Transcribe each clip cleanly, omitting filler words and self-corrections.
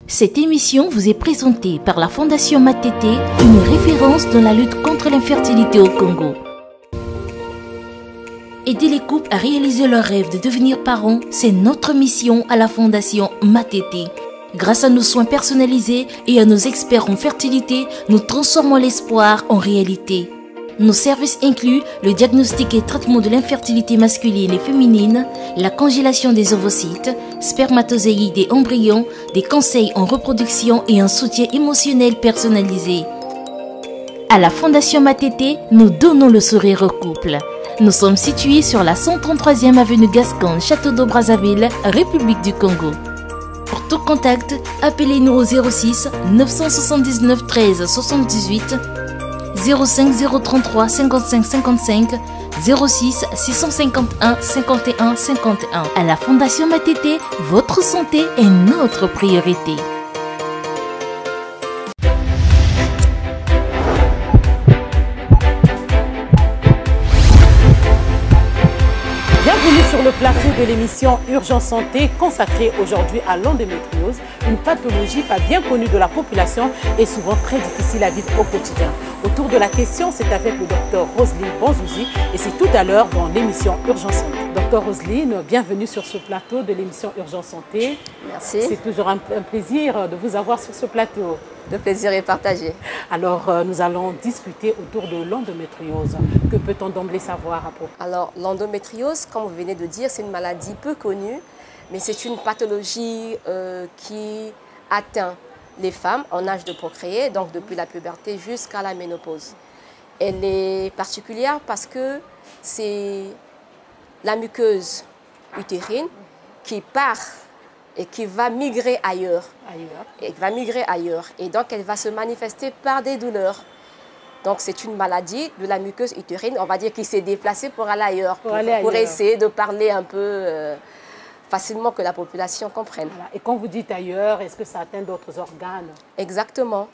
Cette émission vous est présentée par la Fondation Matete, une référence dans la lutte contre l'infertilité au Congo. Aider les couples à réaliser leur rêve de devenir parents, c'est notre mission à la Fondation Matete. Grâce à nos soins personnalisés et à nos experts en fertilité, nous transformons l'espoir en réalité. Nos services incluent le diagnostic et traitement de l'infertilité masculine et féminine, la congélation des ovocytes, spermatozoïdes et embryons, des conseils en reproduction et un soutien émotionnel personnalisé. À la Fondation Matete, nous donnons le sourire aux couples. Nous sommes situés sur la 133e avenue Gascon, Château d'Eau, Brazzaville, République du Congo. Pour tout contact, appelez-nous au 06 979 13 78 05 033 55 55 06 651 51 51. À la Fondation Matete, votre santé est notre priorité. Bienvenue sur le plateau de l'émission Urgence Santé consacrée aujourd'hui à l'endométriose, une pathologie pas bien connue de la population et souvent très difficile à vivre au quotidien. Autour de la question, c'est avec le docteur Roselyne Bonzouzi et c'est tout à l'heure dans l'émission Urgence Santé. Docteur Roselyne, bienvenue sur ce plateau de l'émission Urgence Santé. Merci. C'est toujours un plaisir de vous avoir sur ce plateau. Le plaisir est partagé. Alors, nous allons discuter autour de l'endométriose. Que peut-on d'emblée savoir à propos? Alors, l'endométriose, comme vous venez de dire, c'est une maladie peu connue, mais c'est une pathologie qui atteint les femmes en âge de procréer, donc depuis la puberté jusqu'à la ménopause. Elle est particulière parce que c'est la muqueuse utérine qui part et qui va migrer ailleurs. Et donc, elle va se manifester par des douleurs. Donc, c'est une maladie de la muqueuse utérine, on va dire, qui s'est déplacée pour aller ailleurs, pour essayer de parler un peu facilement que la population comprenne. Voilà. Et quand vous dites ailleurs, est-ce que ça atteint d'autres organes? Exactement.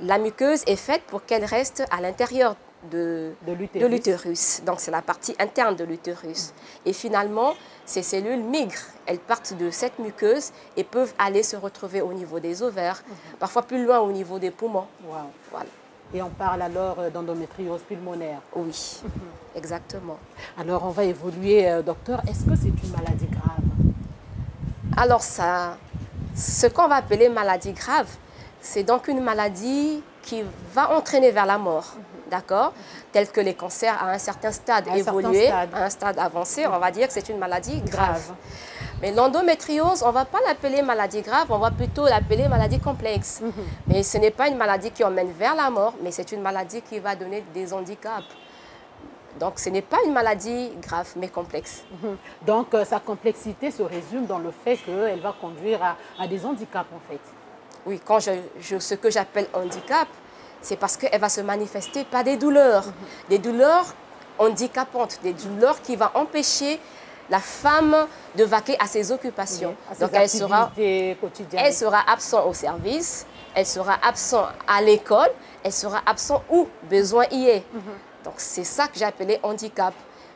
La muqueuse est faite pour qu'elle reste à l'intérieur de l'utérus. Donc, c'est la partie interne de l'utérus. Et finalement, ces cellules migrent. Elles partent de cette muqueuse et peuvent aller se retrouver au niveau des ovaires, parfois plus loin au niveau des poumons. Wow. Voilà. Et on parle alors d'endométriose pulmonaire. Oui, exactement. Alors, on va évoluer, docteur. Est-ce que c'est une maladie grave? Alors, ce qu'on va appeler maladie grave, c'est donc une maladie qui va entraîner vers la mort, d'accord? Telle que les cancers à un certain stade évolué, à un stade avancé, on va dire que c'est une maladie grave. Mais l'endométriose, on ne va pas l'appeler maladie grave, on va plutôt l'appeler maladie complexe. Mais ce n'est pas une maladie qui emmène vers la mort, mais c'est une maladie qui va donner des handicaps. Donc, ce n'est pas une maladie grave, mais complexe. Donc, sa complexité se résume dans le fait qu'elle va conduire à des handicaps, en fait. Oui, quand ce que j'appelle handicap, c'est parce qu'elle va se manifester par des douleurs handicapantes, des douleurs qui vont empêcher la femme de vaquer à ses occupations. Oui, donc elle sera absente au service, elle sera absente à l'école, elle sera absente où besoin y est. Donc c'est ça que j'ai appelé handicap.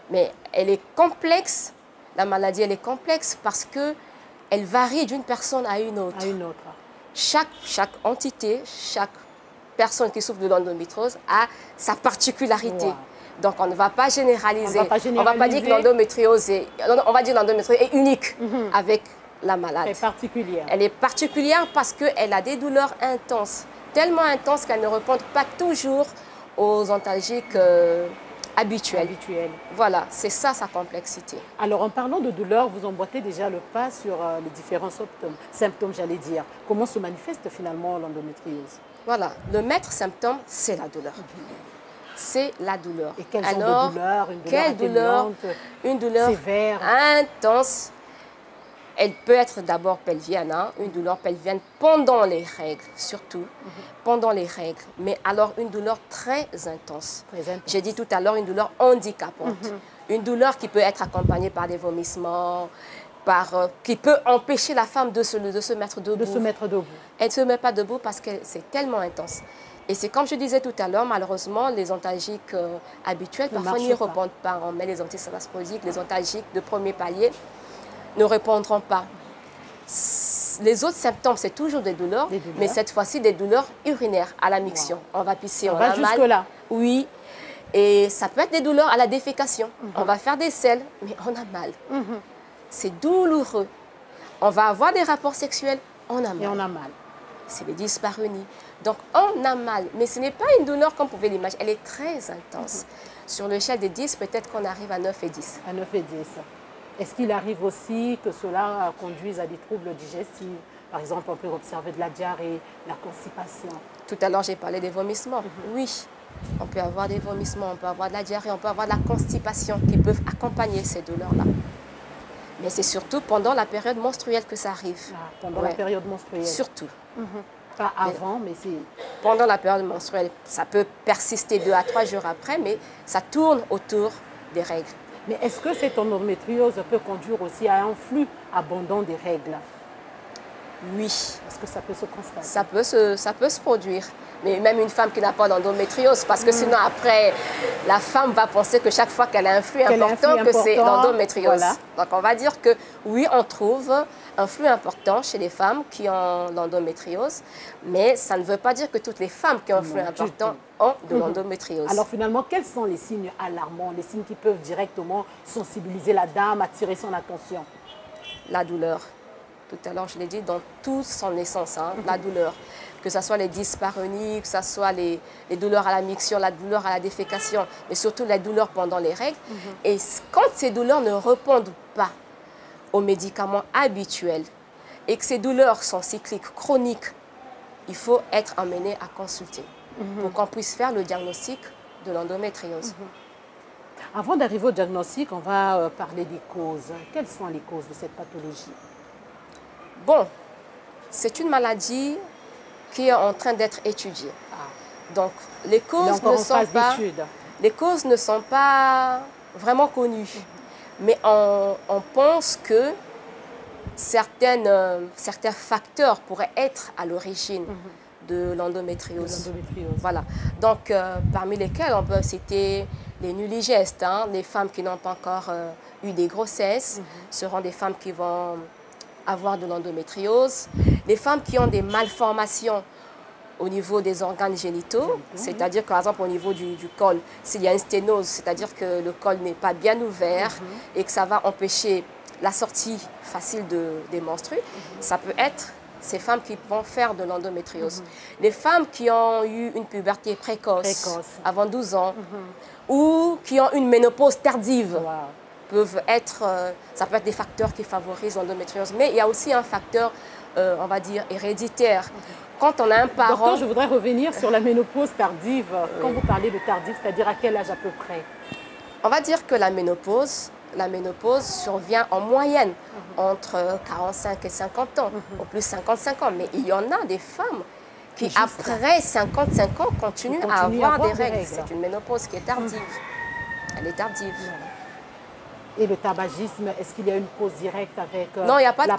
Mais elle est complexe, la maladie elle est complexe parce qu'elle varie d'une personne à une autre. Chaque entité, chaque personne qui souffre de l'endométriose a sa particularité. Wow. Donc, on ne va pas généraliser. On ne va pas dire que l'endométriose est unique avec la malade. Elle est particulière. Elle est particulière parce qu'elle a des douleurs intenses, tellement intenses qu'elle ne répond pas toujours aux antalgiques habituels. Voilà, c'est ça sa complexité. Alors, en parlant de douleur, vous emboîtez déjà le pas sur les différents symptômes, j'allais dire. Comment se manifeste finalement l'endométriose? Voilà, le maître symptôme, c'est la douleur. C'est la douleur. Et quel genre de douleur? Une douleur une douleur sévère, intense. Elle peut être d'abord pelvienne, une douleur pelvienne pendant les règles, surtout pendant les règles. Mais alors une douleur très intense. J'ai dit tout à l'heure une douleur handicapante. Une douleur qui peut être accompagnée par des vomissements, qui peut empêcher la femme de se mettre debout. Elle ne se met pas debout parce que c'est tellement intense. Et c'est comme je disais tout à l'heure, malheureusement, les antalgiques habituels, parfois n'y répondent pas. On met les antispasmodiques, les antalgiques de premier palier ne répondront pas. les autres symptômes, c'est toujours des douleurs, mais cette fois-ci, des douleurs urinaires à la miction. On va pisser, on a mal. Jusque-là. Oui. Et ça peut être des douleurs à la défécation. On va faire des selles, mais on a mal. C'est douloureux. On va avoir des rapports sexuels, on a mal. Et on a mal. C'est les dyspareunies. Donc, on a mal. Mais ce n'est pas une douleur comme vous pouvez l'imaginer. Elle est très intense. Sur l'échelle des 10, peut-être qu'on arrive à 9 et 10. À 9 et 10. Est-ce qu'il arrive aussi que cela conduise à des troubles digestifs? Par exemple, on peut observer de la diarrhée, la constipation. Tout à l'heure, j'ai parlé des vomissements. Oui, on peut avoir des vomissements, on peut avoir de la diarrhée, on peut avoir de la constipation qui peuvent accompagner ces douleurs-là. Mais c'est surtout pendant la période menstruelle que ça arrive. Pendant la période menstruelle. Surtout. Pas avant, mais c'est... Pendant la période menstruelle, ça peut persister 2 à 3 jours après, mais ça tourne autour des règles. Mais est-ce que cette endométriose peut conduire aussi à un flux abondant des règles? Oui. Est-ce que ça peut se constater? Ça peut se produire. Mais même une femme qui n'a pas d'endométriose, parce que sinon après, la femme va penser que chaque fois qu'elle a un flux important, que c'est l'endométriose. Voilà. Donc on va dire que oui, on trouve un flux important chez les femmes qui ont l'endométriose, mais ça ne veut pas dire que toutes les femmes qui ont un flux important ont de l'endométriose. Alors finalement, quels sont les signes alarmants, les signes qui peuvent directement sensibiliser la dame, attirer son attention? La douleur. Tout à l'heure, je l'ai dit, dans toute son essence, la douleur. Que ce soit les dyspareunies, que ce soit les douleurs à la miction, la douleur à la défécation, mais surtout les douleurs pendant les règles. Et quand ces douleurs ne répondent pas aux médicaments habituels et que ces douleurs sont cycliques, chroniques, il faut être amené à consulter pour qu'on puisse faire le diagnostic de l'endométriose. Avant d'arriver au diagnostic, on va parler des causes. Quelles sont les causes de cette pathologie? Bon, c'est une maladie qui est en train d'être étudiée. Donc, les causes ne sont pas vraiment connues. Mais on pense que certains facteurs pourraient être à l'origine de l'endométriose. Voilà. Donc, parmi lesquels on peut citer les nulligestes, les femmes qui n'ont pas encore eu des grossesses, seront des femmes qui vont avoir de l'endométriose, les femmes qui ont des malformations au niveau des organes génitaux, c'est-à-dire par exemple au niveau du col, s'il y a une sténose, c'est-à-dire que le col n'est pas bien ouvert et que ça va empêcher la sortie facile des menstrues, ça peut être ces femmes qui vont faire de l'endométriose. Les femmes qui ont eu une puberté précoce. Avant 12 ans ou qui ont une ménopause tardive. Peuvent être, ça peut être des facteurs qui favorisent l'endométriose, mais il y a aussi un facteur, on va dire, héréditaire. Quand on a un parent... Docteur, je voudrais revenir sur la ménopause tardive. Quand vous parlez de tardive, c'est-à-dire à quel âge à peu près? On va dire que la ménopause survient en moyenne entre 45 et 50 ans, au plus 55 ans. Mais il y en a des femmes qui, après 55 ans, continuent à avoir des règles. C'est une ménopause qui est tardive. Elle est tardive. Et le tabagisme, est-ce qu'il y a une cause directe avec non, il n'y a pas de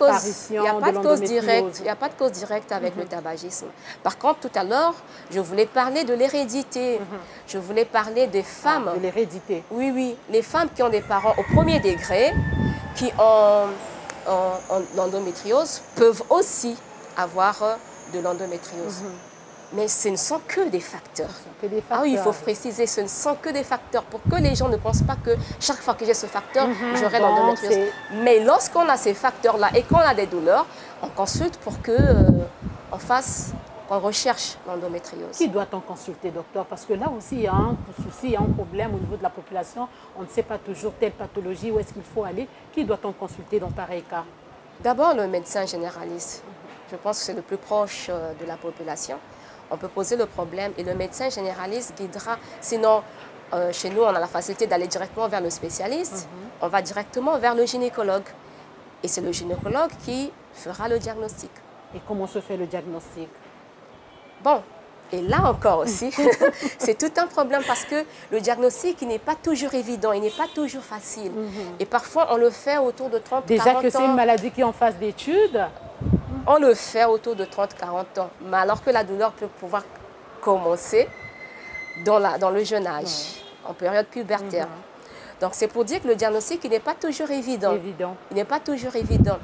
cause directe. Il n'y a pas de cause directe avec le tabagisme. Par contre, tout à l'heure, je voulais parler de l'hérédité. Je voulais parler des femmes. De l'hérédité. Oui, oui. Les femmes qui ont des parents au premier degré, qui ont l'endométriose, peuvent aussi avoir de l'endométriose. Mais ce ne sont que des facteurs. Ah oui, il faut préciser, ce ne sont que des facteurs pour que les gens ne pensent pas que chaque fois que j'ai ce facteur, j'aurai l'endométriose. Mais lorsqu'on a ces facteurs-là et qu'on a des douleurs, on consulte pour qu'on recherche l'endométriose. Qui doit-on consulter, docteur? Parce que là aussi, il y a un souci, il y a un problème au niveau de la population. On ne sait pas toujours telle pathologie, où est-ce qu'il faut aller. Qui doit-on consulter dans pareil cas? D'abord, le médecin généraliste. Je pense que c'est le plus proche de la population. On peut poser le problème et le médecin généraliste guidera. Sinon, chez nous, on a la facilité d'aller directement vers le spécialiste. On va directement vers le gynécologue. Et c'est le gynécologue qui fera le diagnostic. Et comment se fait le diagnostic? Bon, et là encore aussi, c'est tout un problème parce que le diagnostic, il n'est pas toujours évident, il n'est pas toujours facile. Et parfois, on le fait autour de 30-40 ans. Déjà que c'est une maladie qui est en phase d'études? On le fait autour de 30-40 ans, mais alors que la douleur peut pouvoir commencer dans le jeune âge, en période pubertaire. Donc c'est pour dire que le diagnostic, il n'est pas toujours évident. Il n'est pas toujours évident.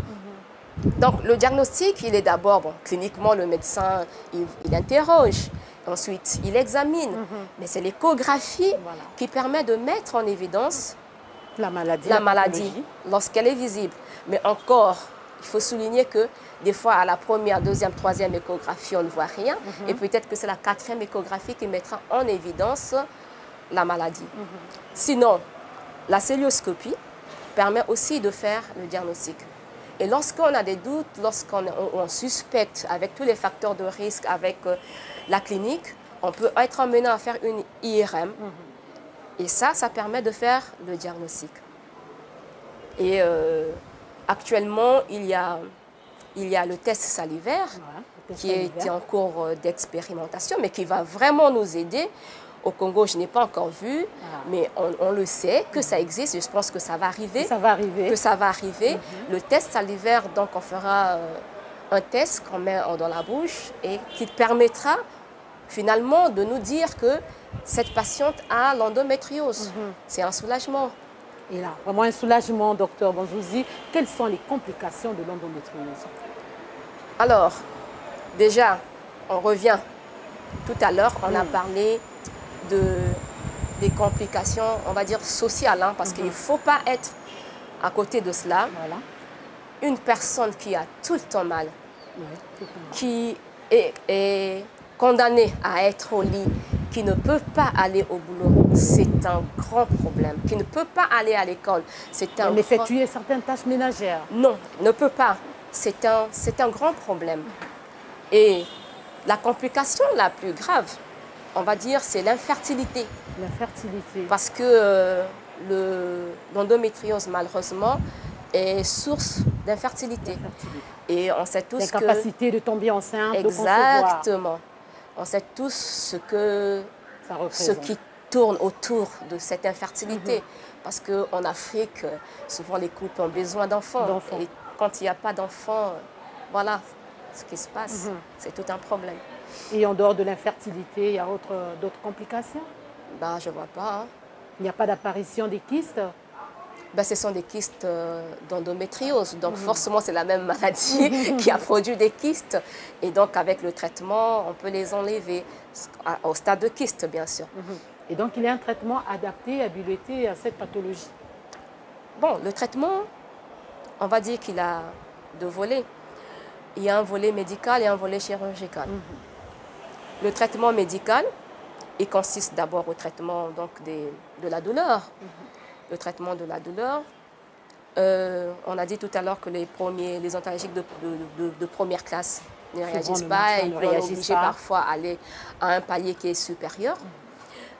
Donc, le diagnostic, il est d'abord, bon, cliniquement, le médecin, il interroge. Ensuite, il examine. Mais c'est l'échographie qui permet de mettre en évidence la maladie lorsqu'elle est visible. Mais encore, il faut souligner que des fois, à la première, deuxième, troisième échographie, on ne voit rien. Et peut-être que c'est la quatrième échographie qui mettra en évidence la maladie. Sinon, la cœlioscopie permet aussi de faire le diagnostic. Et lorsqu'on a des doutes, lorsqu'on suspecte avec tous les facteurs de risque, avec la clinique, on peut être amené à faire une IRM. Et ça permet de faire le diagnostic. Et actuellement, il y a le test salivaire qui est en cours d'expérimentation, mais qui va vraiment nous aider. Au Congo, je n'ai pas encore vu, mais on le sait que ça existe. Je pense que ça va arriver. Que ça va arriver. Le test salivaire, donc on fera un test qu'on met dans la bouche et qui permettra finalement de nous dire que cette patiente a l'endométriose. C'est un soulagement. Et là, vraiment un soulagement, docteur Bonzouzi. Quelles sont les complications de l'endométriose? Alors, déjà, on revient. Tout à l'heure, on a parlé des complications, on va dire, sociales, hein, parce qu'il ne faut pas être à côté de cela. Une personne qui a tout le temps mal, qui est condamnée à être au lit, qui ne peut pas aller au boulot, c'est un grand problème. Qui ne peut pas aller à l'école, c'est un... Effectuer certaines tâches ménagères. Non, ne peut pas. C'est un grand problème. Et la complication la plus grave, on va dire, c'est l'infertilité. L'infertilité. Parce que l'endométriose, malheureusement, est source d'infertilité. Et on sait tous que... L'incapacité de tomber enceinte, Exactement. On sait tous ce qui tourne autour de cette infertilité. Parce qu'en Afrique, souvent les couples ont besoin d'enfants. Et quand il n'y a pas d'enfants, voilà ce qui se passe. C'est tout un problème. Et en dehors de l'infertilité, il y a d'autres complications? Ben, je ne vois pas. Hein. Il n'y a pas d'apparition des kystes? Ben, ce sont des kystes d'endométriose. Donc forcément, c'est la même maladie qui a produit des kystes. Et donc, avec le traitement, on peut les enlever au stade de kyste, bien sûr. Et donc, il y a un traitement adapté, habilité à cette pathologie? Bon, le traitement, on va dire qu'il a deux volets. Il y a un volet médical et un volet chirurgical. Le traitement médical, il consiste d'abord au traitement donc, de la douleur. Le traitement de la douleur, on a dit tout à l'heure que les antalgiques de première classe ne réagissent pas. Ils sont obligés parfois à aller à un palier qui est supérieur.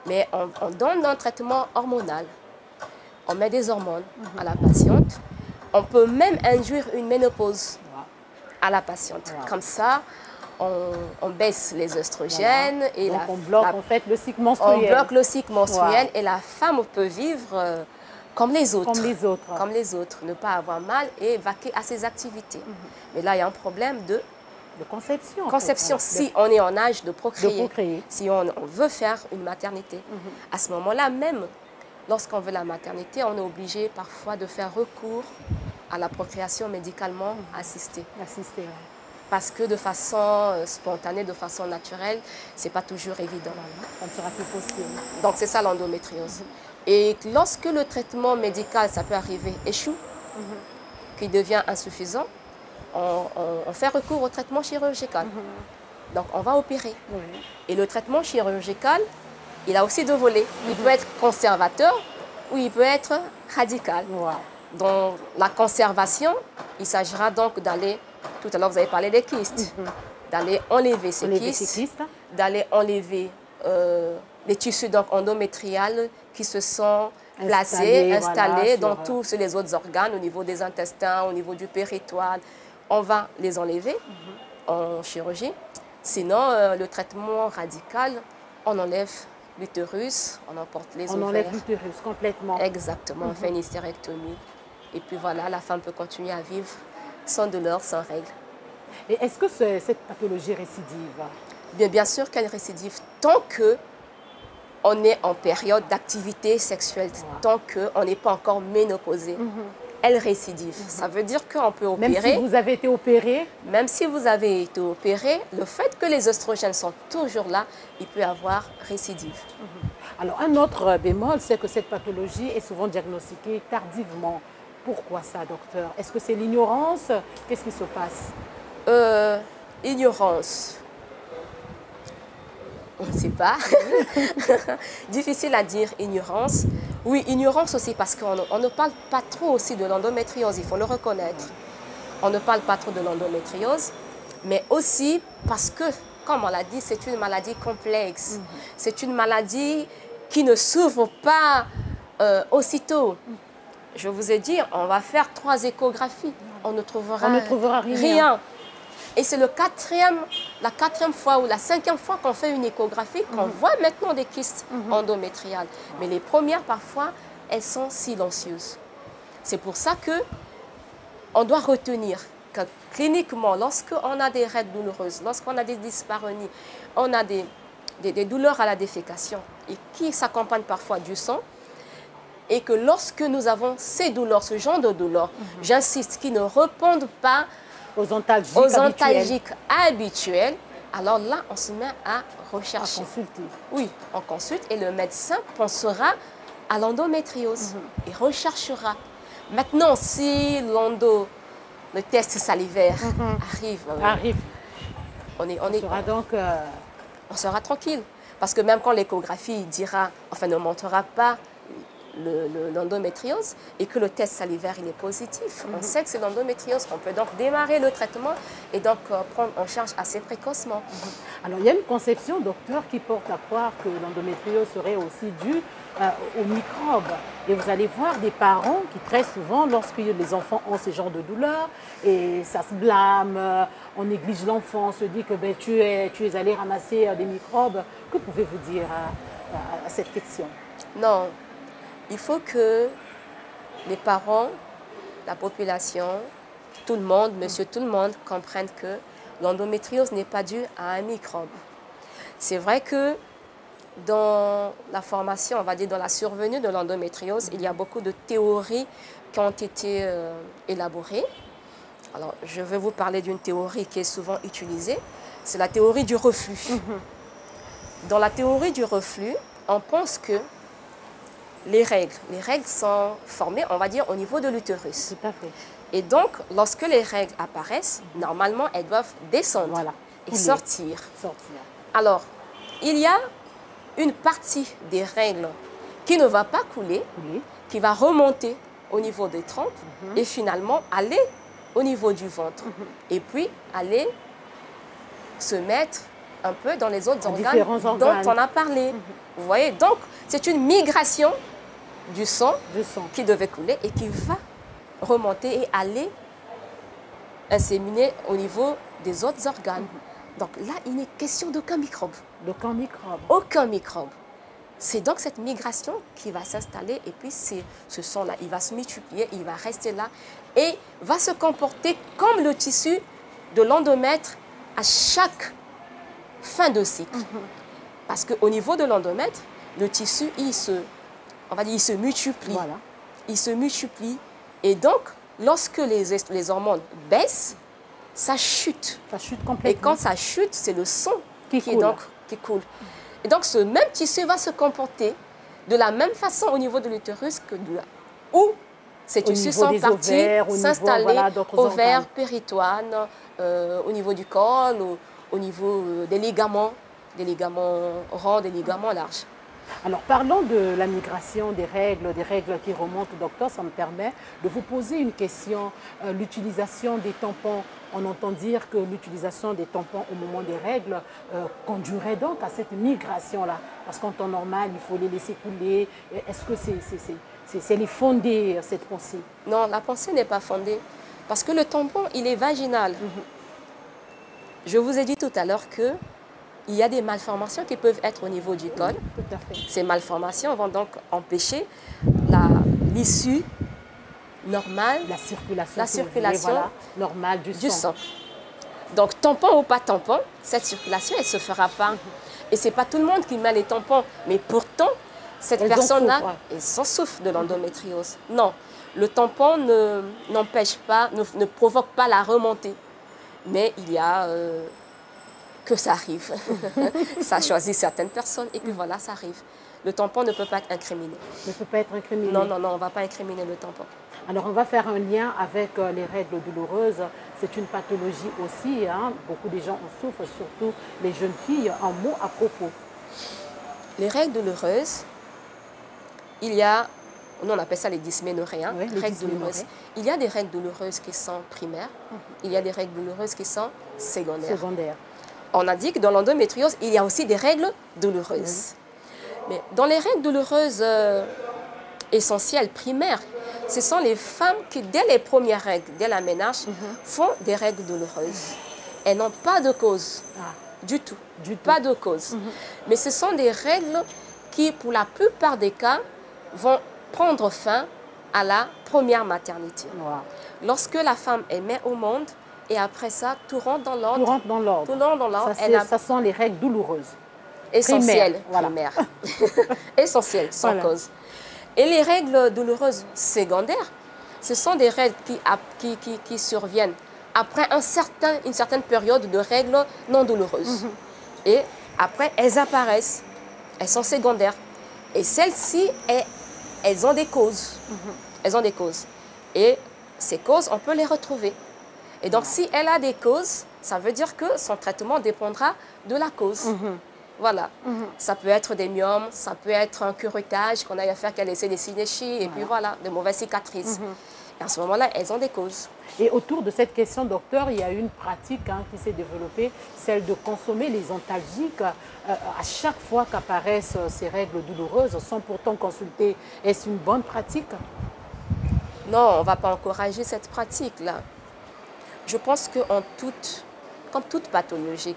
Mais on donne un traitement hormonal. On met des hormones à la patiente. On peut même induire une ménopause à la patiente. Comme ça, on baisse les oestrogènes. Et donc on bloque en fait le cycle menstruel. On bloque le cycle menstruel et la femme peut vivre comme les autres. Comme les autres. Ne pas avoir mal et vaquer à ses activités. Mais là, il y a un problème de conception. Conception, si on est en âge de procréer. Si on veut faire une maternité. À ce moment-là, même lorsqu'on veut la maternité, on est obligé parfois de faire recours à la procréation médicalement assistée. Parce que de façon spontanée, de façon naturelle, ce n'est pas toujours évident. Ça ne sera plus possible. Donc c'est ça l'endométriose. Et lorsque le traitement médical, ça peut arriver, échoue, qui devient insuffisant, on fait recours au traitement chirurgical. Donc on va opérer. Et le traitement chirurgical, il a aussi deux volets. Il peut être conservateur ou il peut être radical. Dans la conservation, il s'agira donc d'aller, tout à l'heure vous avez parlé des kystes, d'aller enlever ces kystes, d'aller enlever les tissus donc endométriales qui se sont placés, installés dans tous les autres organes, au niveau des intestins, au niveau du péritoine. On va les enlever en chirurgie. Sinon, le traitement radical, on enlève l'utérus, on emporte les ovaires. On enlève l'utérus complètement. Exactement, on fait une hystérectomie. Et puis voilà, la femme peut continuer à vivre sans douleur, sans règles. Et est-ce que cette pathologie récidive? Bien sûr qu'elle récidive tant qu'on est en période d'activité sexuelle, tant qu'on n'est pas encore ménopausé. elle récidive. Ça veut dire qu'on peut opérer. Même si vous avez été opéré? Même si vous avez été opéré, le fait que les oestrogènes sont toujours là, il peut y avoir récidive. Alors, un autre bémol, c'est que cette pathologie est souvent diagnostiquée tardivement. Pourquoi ça, docteur? Est-ce que c'est l'ignorance? Qu'est-ce qui se passe? Ignorance. On ne sait pas. Difficile à dire, ignorance. Oui, ignorance aussi parce qu'on ne parle pas trop aussi de l'endométriose, il faut le reconnaître. On ne parle pas trop de l'endométriose, mais aussi parce que, comme on l'a dit, c'est une maladie complexe. C'est une maladie qui ne s'ouvre pas aussitôt. Je vous ai dit, on va faire 3 échographies. On ne trouvera rien. Et c'est la quatrième fois ou la 5e fois qu'on fait une échographie qu'on voit maintenant des kystes endométriales. Mais les premières, parfois, elles sont silencieuses. C'est pour ça qu'on doit retenir que cliniquement, lorsqu'on a des règles douloureuses, lorsqu'on a des dyspareunies, on a des douleurs à la défécation et qui s'accompagnent parfois du sang, et que lorsque nous avons ces douleurs, ce genre de douleurs, j'insiste, qui ne répondent pas aux antalgiques habituels, alors là, on se met à rechercher. À consulter. Oui, on consulte et le médecin pensera à l'endométriose et recherchera. Maintenant, si le test salivaire arrive, on sera tranquille. Parce que même quand l'échographie ne montrera pas l'endométriose et que le test salivaire il est positif, on sait que c'est l'endométriose. On peut donc démarrer le traitement et donc prendre en charge assez précocement. Alors il y a une conception, docteur, qui porte à croire que l'endométriose serait aussi due aux microbes. Et vous allez voir des parents qui très souvent, lorsque les enfants ont ce genre de douleur, et ça se blâme, on néglige l'enfant, on se dit que tu es allé ramasser des microbes. Que pouvez-vous dire à cette question? Non. Il faut que les parents, la population, tout le monde, monsieur tout le monde, comprennent que l'endométriose n'est pas due à un microbe. C'est vrai que dans la formation, on va dire dans la survenue de l'endométriose, il y a beaucoup de théories qui ont été élaborées. Alors, je vais vous parler d'une théorie qui est souvent utilisée, c'est la théorie du reflux. Dans la théorie du reflux, on pense que les règles sont formées, on va dire, au niveau de l'utérus. Tout à fait. Et donc, lorsque les règles apparaissent, normalement, elles doivent descendre et sortir. Alors, il y a une partie des règles qui ne va pas couler, qui va remonter au niveau des trompes et finalement aller au niveau du ventre. Et puis, aller se mettre un peu dans les autres organes dont on a parlé. Vous voyez, donc c'est une migration du sang qui devait couler et qui va remonter et aller inséminer au niveau des autres organes. Donc là, il n'est question d'aucun microbe. D'aucun microbe. Aucun microbe. C'est donc cette migration qui va s'installer et puis ce sang-là, il va se multiplier, il va rester là et va se comporter comme le tissu de l'endomètre à chaque fin de cycle. Parce qu'au niveau de l'endomètre, le tissu, il se multiplie. Il se multiplie. Et donc, lorsque les hormones baissent, ça chute. Ça chute complètement. Et quand ça chute, c'est le sang qui coule. Et donc, ce même tissu va se comporter de la même façon au niveau de l'utérus que où ces tissus sont partis s'installer, ovaires, péritoine, au niveau du col, au niveau des ligaments ronds, des ligaments larges. Alors, parlons de la migration des règles qui remontent, docteur. Ça me permet de vous poser une question. L'utilisation des tampons, on entend dire que l'utilisation des tampons au moment des règles conduirait donc à cette migration-là. Parce qu'en temps normal, il faut les laisser couler. Est-ce que c'est fondé, cette pensée? Non, la pensée n'est pas fondée. Parce que le tampon, il est vaginal. Je vous ai dit tout à l'heure que il y a des malformations qui peuvent être au niveau du col. Tout à fait. Ces malformations vont donc empêcher l'issue normale, la circulation normale du sang. Donc, tampon ou pas tampon, cette circulation, elle ne se fera pas. Et ce n'est pas tout le monde qui met les tampons. Mais pourtant, cette personne-là, elle s'en souffre de l'endométriose. Non, le tampon n'empêche pas, ne provoque pas la remontée. Mais il y a que ça arrive. Ça choisit certaines personnes et puis voilà, ça arrive. Le tampon ne peut pas être incriminé. Ne peut pas être incriminé? Non, non, non, on ne va pas incriminer le tampon. Alors, on va faire un lien avec les règles douloureuses. C'est une pathologie aussi. Hein. Beaucoup de gens en souffrent, surtout les jeunes filles. Un mot à propos. Les règles douloureuses, il y a, nous on appelle ça les dysménorrhées, hein, oui, règles douloureuses. Il y a des règles douloureuses qui sont primaires, il y a des règles douloureuses qui sont secondaires. On a dit que dans l'endométriose, il y a aussi des règles douloureuses. Mais dans les règles douloureuses essentielles, primaires, ce sont les femmes qui, dès les premières règles, dès la ménage, font des règles douloureuses. Elles n'ont pas de cause, du tout, pas de cause. Mais ce sont des règles qui, pour la plupart des cas, vont prendre fin à la première maternité. Lorsque la femme est mère au monde, et après ça, tout rentre dans l'ordre. Tout rentre dans l'ordre. Tout rentre dans l'ordre. Ça sont les règles douloureuses. Essentielles, primaires. Essentielles, sans cause. Et les règles douloureuses secondaires, ce sont des règles qui surviennent après une certaine période de règles non douloureuses. Et après, elles apparaissent. Elles sont secondaires. Et celles-ci, elles ont des causes. Elles ont des causes. Et ces causes, on peut les retrouver. Et donc, si elle a des causes, ça veut dire que son traitement dépendra de la cause. Voilà. Ça peut être des myomes, ça peut être un curettage qu'on a à faire, qu'elle essaie des synéchies, et puis voilà, de mauvaises cicatrices. Et à ce moment-là, elles ont des causes. Et autour de cette question, docteur, il y a une pratique qui s'est développée, celle de consommer les antalgiques à chaque fois qu'apparaissent ces règles douloureuses, sans pourtant consulter. Est-ce une bonne pratique? Non, on ne va pas encourager cette pratique-là. Je pense que comme toute pathologie,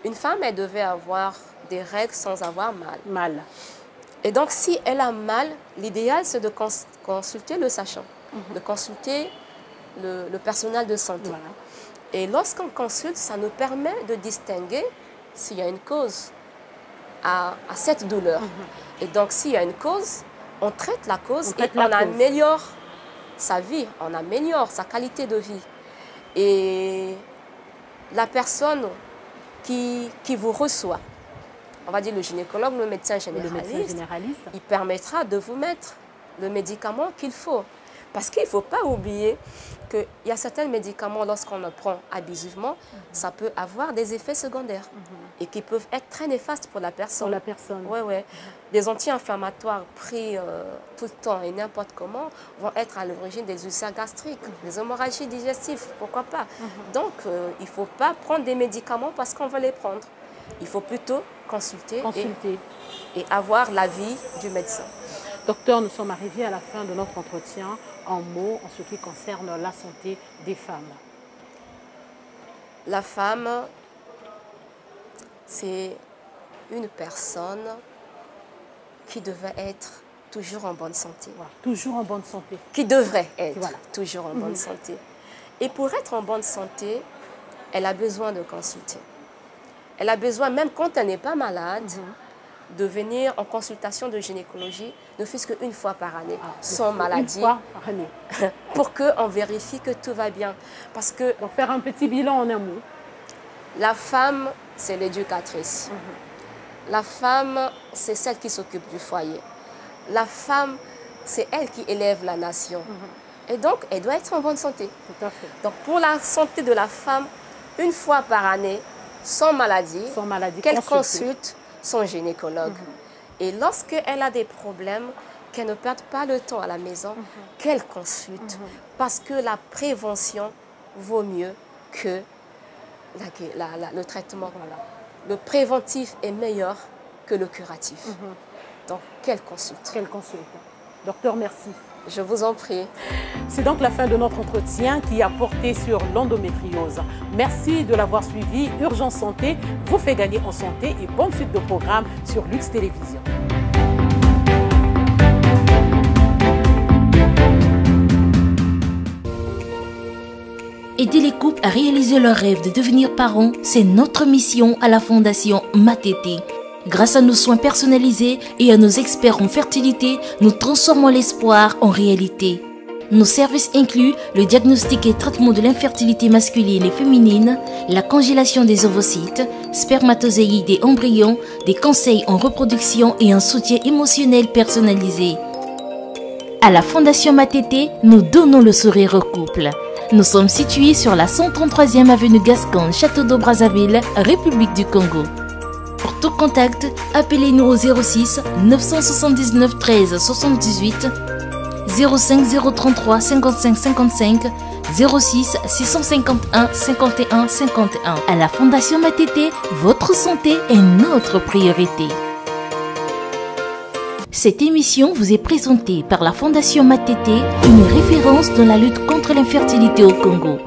une femme, elle devait avoir des règles sans avoir mal. Et donc, si elle a mal, l'idéal, c'est de consulter le sachant, de consulter le personnel de santé. Et lorsqu'on consulte, ça nous permet de distinguer s'il y a une cause à cette douleur. Et donc, s'il y a une cause, on traite la cause et on améliore sa vie, on améliore sa qualité de vie. Et la personne qui vous reçoit, on va dire le gynécologue, le médecin généraliste, il permettra de vous mettre le médicament qu'il faut. Parce qu'il ne faut pas oublier qu'il y a certains médicaments, lorsqu'on le prend abusivement, ça peut avoir des effets secondaires et qui peuvent être très néfastes pour la personne. Oui. Des anti-inflammatoires pris tout le temps et n'importe comment vont être à l'origine des ulcères gastriques, des hémorragies digestives, pourquoi pas. Donc, il ne faut pas prendre des médicaments parce qu'on veut les prendre. Il faut plutôt consulter. Et avoir l'avis du médecin. Docteur, nous sommes arrivés à la fin de notre entretien. En mots, en ce qui concerne la santé des femmes. La femme, c'est une personne qui devait être toujours en bonne santé. Toujours en bonne santé. Qui devrait être toujours en bonne santé. Et pour être en bonne santé, elle a besoin de consulter. Elle a besoin, même quand elle n'est pas malade, de venir en consultation de gynécologie, ne fût-ce qu'une fois par année, sans maladie. Une fois par année. Pour qu'on vérifie que tout va bien. Parce que, donc faire un petit bilan en un mot. La femme, c'est l'éducatrice. La femme, c'est celle qui s'occupe du foyer. La femme, c'est elle qui élève la nation. Et donc, elle doit être en bonne santé. Tout à fait. Donc, pour la santé de la femme, une fois par année, sans maladie qu'elle consulte son gynécologue. Et lorsqu'elle a des problèmes, qu'elle ne perde pas le temps à la maison, qu'elle consulte. Parce que la prévention vaut mieux que le traitement. Le préventif est meilleur que le curatif. Donc, qu'elle consulte. Docteur, merci. Je vous en prie. C'est donc la fin de notre entretien qui a porté sur l'endométriose. Merci de l'avoir suivi. Urgence Santé vous fait gagner en santé et bonne suite de programmes sur Lux Télévision. Aider les couples à réaliser leur rêve de devenir parents, c'est notre mission à la Fondation Matete. Grâce à nos soins personnalisés et à nos experts en fertilité, nous transformons l'espoir en réalité. Nos services incluent le diagnostic et traitement de l'infertilité masculine et féminine, la congélation des ovocytes, spermatozoïdes et embryons, des conseils en reproduction et un soutien émotionnel personnalisé. À la Fondation Matete, nous donnons le sourire au couple. Nous sommes situés sur la 133e avenue Gascogne, Château d'Eau, Brazzaville, République du Congo. Pour tout contact, appelez-nous au 06 979 13 78 05 033 55 55 06 651 51 51. À la Fondation Matete, votre santé est notre priorité. Cette émission vous est présentée par la Fondation Matete, une référence dans la lutte contre l'infertilité au Congo.